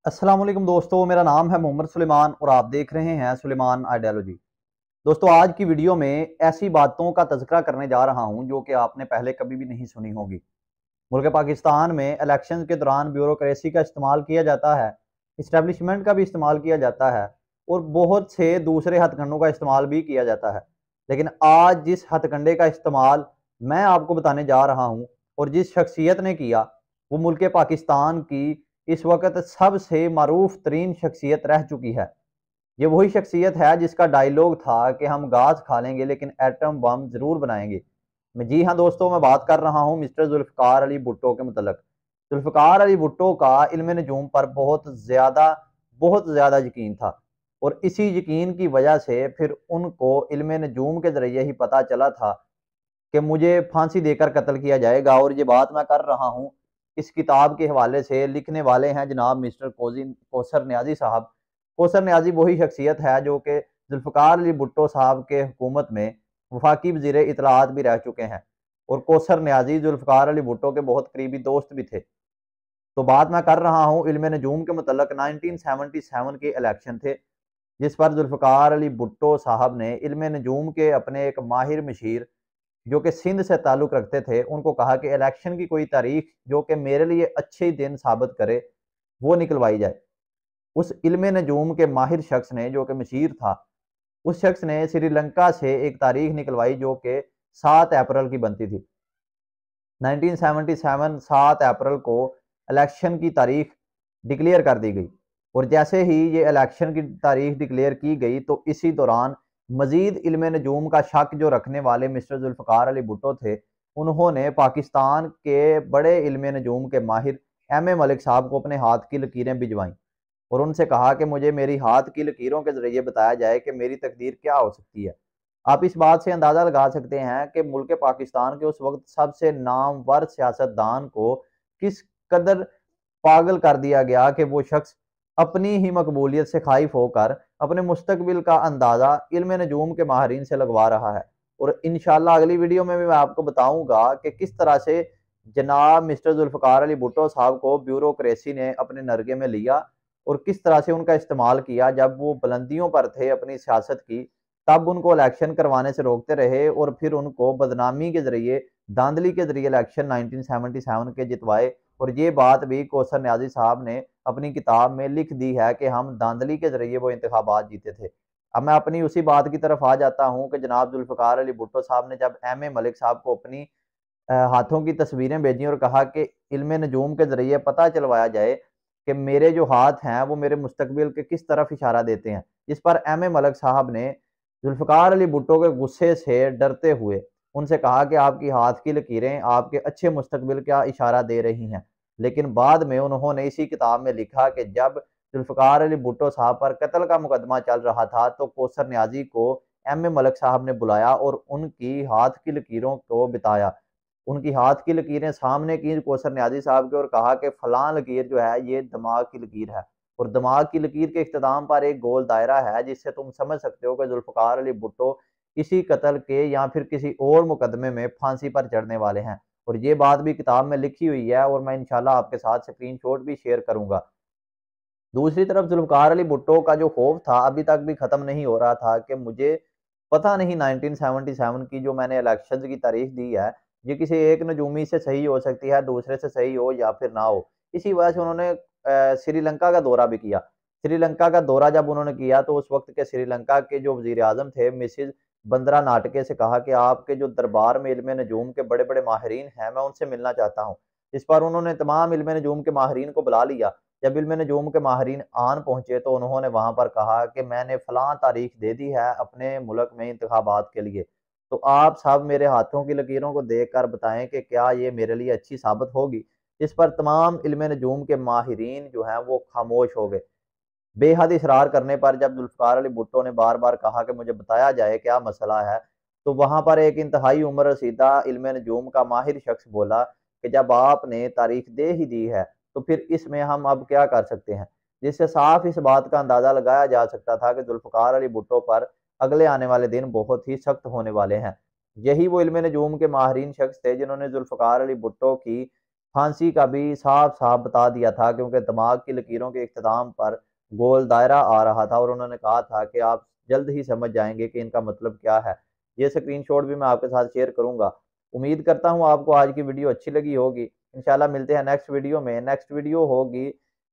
अस्सलाम वालेकुम दोस्तों, मेरा नाम है मोहम्मद सुलेमान और आप देख रहे हैं सुलेमान आइडियोलॉजी। दोस्तों, आज की वीडियो में ऐसी बातों का तज़किरा करने जा रहा हूं जो कि आपने पहले कभी भी नहीं सुनी होगी। मुल्क पाकिस्तान में इलेक्शन के दौरान ब्यूरोक्रेसी का इस्तेमाल किया जाता है, इस्टेब्लिशमेंट का भी इस्तेमाल किया जाता है और बहुत से दूसरे हथकंडों का इस्तेमाल भी किया जाता है। लेकिन आज जिस हथकंडे का इस्तेमाल मैं आपको बताने जा रहा हूं और जिस शख्सियत ने किया, वो मुल्क पाकिस्तान की इस वक्त सबसे मरूफ तरीन शख्सियत रह चुकी है। ये वही शख्सियत है जिसका डायलॉग था कि हम घास खा लेंगे लेकिन एटम बम जरूर बनाएंगे। मैं जी हाँ दोस्तों, मैं बात कर रहा हूँ मिस्टर जुल्फ़िकार अली भुट्टो के मुतल्लिक़। जुल्फ़िकार अली भुट्टो का इल्म नजूम पर बहुत ज़्यादा यकीन था और इसी यकीन की वजह से फिर उनको इल्म नजूम के ज़रिए ही पता चला था कि मुझे फांसी देकर कत्ल किया जाएगा। और ये बात मैं कर रहा हूँ इस किताब के हवाले से। लिखने वाले हैं जनाब मिस्टर कौसर न्याजी साहब। कौसर न्याजी वही शख्सियत है जो कि जुल्फ़िकार अली भुट्टो साहब के हुकूमत में वफाकी वज़ीर इत्तलाआत भी रह चुके हैं और कौसर न्याजी जुल्फ़िकार अली भुट्टो के बहुत करीबी दोस्त भी थे। तो बात मैं कर रहा हूँ इल्म नजूम के मुतल्लिक़ 1977 के इलेक्शन थे, जिस पर जुल्फ़िकार अली भुट्टो साहब ने इल्म नजूम के अपने एक माहिर मशीर जो कि सिंध से ताल्लुक़ रखते थे, उनको कहा कि इलेक्शन की कोई तारीख जो कि मेरे लिए अच्छे दिन साबित करे, वो निकलवाई जाए। उस इल्म नजूम के माहिर शख्स ने, जो कि मशीर था, उस शख्स ने श्रीलंका से एक तारीख निकलवाई जो कि 7 अप्रैल की बनती थी। 1977 7 अप्रैल को इलेक्शन की तारीख डिक्लेयर कर दी गई और जैसे ही ये इलेक्शन की तारीख डिक्लेयर की गई तो इसी दौरान मजीद इल्म नजूम का शक जो रखने वाले मिस्टर जुल्फ़िकार अली भुट्टो थे, उन्होंने पाकिस्तान के बड़े इल्म नजूम के माहिर M.A. मलिक साहब को अपने हाथ की लकीरें भिजवाईं और उनसे कहा कि मुझे मेरी हाथ की लकीरों के ज़रिए बताया जाए कि मेरी तकदीर क्या हो सकती है। आप इस बात से अंदाज़ा लगा सकते हैं कि मुल्क पाकिस्तान के उस वक्त सबसे नामवर सियासतदान को किस कदर पागल कर दिया गया कि वो शख्स अपनी ही मकबूलियत से खाइफ होकर अपने मुस्तकबिल का अंदाज़ा इल्म नजूम के माहरीन से लगवा रहा है। और इंशाल्लाह अगली वीडियो में भी मैं आपको बताऊंगा कि किस तरह से जनाब मिस्टर जुल्फ़िकार अली भुट्टो साहब को ब्यूरोक्रेसी ने अपने नरगे में लिया और किस तरह से उनका इस्तेमाल किया। जब वो बुलंदियों पर थे अपनी सियासत की, तब उनको इलेक्शन करवाने से रोकते रहे और फिर उनको बदनामी के ज़रिए, धांधली के ज़रिए इलेक्शन 1977 के जितवाए। और ये बात भी कौसर न्याजी साहब ने अपनी किताब में लिख दी है कि हम धांधली के ज़रिए वो इंतखाबात जीते थे। अब मैं अपनी उसी बात की तरफ आ जाता हूँ कि जनाब जुल्फ़िकार अली भुट्टो साहब ने जब M.A. मलिक साहब को अपनी हाथों की तस्वीरें भेजी और कहा कि इल्म नजूम के ज़रिए पता चलवाया जाए कि मेरे जो हाथ हैं वो मेरे मुस्तकबिल के किस तरफ इशारा देते हैं। जिस पर M.A. मलिक साहब ने जुल्फ़िकार अली भुट्टो के गुस्से से डरते हुए उनसे कहा कि आपकी हाथ की लकीरें आपके अच्छे मुस्तकबिल का इशारा दे रही हैं। लेकिन बाद में उन्होंने इसी किताब में लिखा कि जब जुल्फ़िकार अली भुट्टो साहब पर कत्ल का मुकदमा चल रहा था तो कौसर न्याजी को M.A. मलिक साहब ने बुलाया और उनकी हाथ की लकीरों को बताया। उनकी हाथ की लकीरें सामने की कौसर न्याजी साहब के और कहा कि फलां लकीर जो है ये दिमाग की लकीर है और दिमाग की लकीर के इख्तिताम पर एक गोल दायरा है, जिससे तुम समझ सकते हो कि जुल्फ़िकार अली भुट्टो इसी कत्ल के या फिर किसी और मुकदमे में फांसी पर चढ़ने वाले हैं। और ये बात भी किताब में लिखी हुई है और मैं इंशाल्लाह आपके साथ स्क्रीनशॉट भी शेयर करूंगा। दूसरी तरफ जुल्फ़िकार अली भुट्टो का जो खौफ था अभी तक भी ख़त्म नहीं हो रहा था कि मुझे पता नहीं 1977 की जो मैंने इलेक्शंस की तारीख दी है, ये किसी एक नजूमी से सही हो सकती है, दूसरे से सही हो या फिर ना हो। इसी वजह से उन्होंने श्रीलंका का दौरा भी किया। श्रीलंका का दौरा जब उन्होंने किया तो उस वक्त के श्रीलंका के जो वज़ीर-ए-आज़म थे मिसेज़ बंदरा नाटके से कहा कि आपके जो दरबार में इल्म नजूम के बड़े-बड़े माहिरीन हैं, मैं उनसे मिलना चाहता हूँ। इस पर उन्होंने तमाम इल्म नजूम के माहिरीन को बुला लिया। जब इल्म नजूम के माहिरीन आन पहुंचे तो उन्होंने वहां पर कहा कि मैंने फलां तारीख दे दी है अपने मुल्क में इंतखाबात के लिए, तो आप सब मेरे हाथों की लकीरों को देख कर बताएं कि क्या ये मेरे लिए अच्छी साबित होगी। इस पर तमाम इल्म नजूम के माहिरीन जो हैं वो खामोश हो गए। बेहद इसरार करने पर जब जुल्फ़िकार अली भुट्टो ने बार बार कहा कि मुझे बताया जाए क्या मसला है, तो वहां पर एक इंतहाई उम्र रसीदा इल्म नजूम का माहिर शख्स बोला कि जब आपने तारीख दे ही दी है तो फिर इसमें हम अब क्या कर सकते हैं। जिससे साफ इस बात का अंदाजा लगाया जा सकता था कि जुल्फ़िकार अली भुट्टो पर अगले आने वाले दिन बहुत ही सख्त होने वाले हैं। यही वो इल्म नजूम के माहिरीन शख्स थे जिन्होंने जुल्फ़िकार अली भुट्टो की फांसी का भी साफ साफ बता दिया था, क्योंकि दिमाग की लकीरों के इख्तिताम पर गोल दायरा आ रहा था और उन्होंने कहा था कि आप जल्द ही समझ जाएंगे कि इनका मतलब क्या है। ये स्क्रीनशॉट भी मैं आपके साथ शेयर करूंगा। उम्मीद करता हूँ आपको आज की वीडियो अच्छी लगी होगी। इंशाल्लाह मिलते हैं नेक्स्ट वीडियो में। नेक्स्ट वीडियो होगी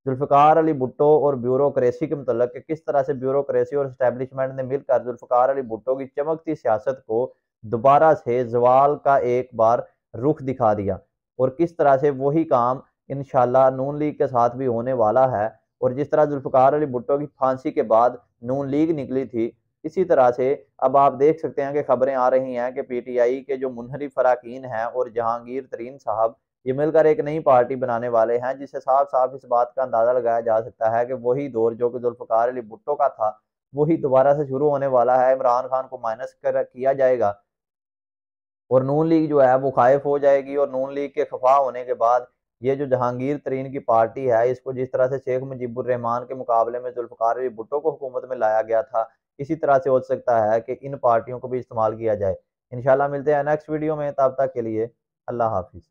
जुल्फ़िकार अली भुट्टो और ब्यूरोक्रेसी के मतलब कि किस तरह से ब्यूरोक्रेसी और इस्टेब्लिशमेंट ने मिलकर जुल्फ़िकार अली भुट्टो की चमकती सियासत को दोबारा से जवाल का एक बार रुख दिखा दिया, और किस तरह से वही काम इंशाल्लाह नून लीग के साथ भी होने वाला है। और जिस तरह जुल्फ़िकार अली भुट्टो की फांसी के बाद नून लीग निकली थी, इसी तरह से अब आप देख सकते हैं कि खबरें आ रही हैं कि पीटीआई के जो मुनहरिफ अरकान हैं और जहांगीर तरीन साहब, ये मिलकर एक नई पार्टी बनाने वाले हैं, जिससे साफ साफ इस बात का अंदाजा लगाया जा सकता है कि वही दौर जो कि जुल्फ़िकार अली भुट्टो का था, वही दोबारा से शुरू होने वाला है। इमरान खान को माइनस कर किया जाएगा और नून लीग जो है वो खाइफ हो जाएगी। और नून लीग के खफा होने के बाद ये जो जहांगीर तरीन की पार्टी है, इसको जिस तरह से शेख मुजीबुर रहमान के मुकाबले में जुल्फ़िकार अली भुट्टो को हुकूमत में लाया गया था, इसी तरह से हो सकता है कि इन पार्टियों को भी इस्तेमाल किया जाए। इंशाल्लाह मिलते हैं नेक्स्ट वीडियो में, तब तक के लिए अल्लाह हाफिज़।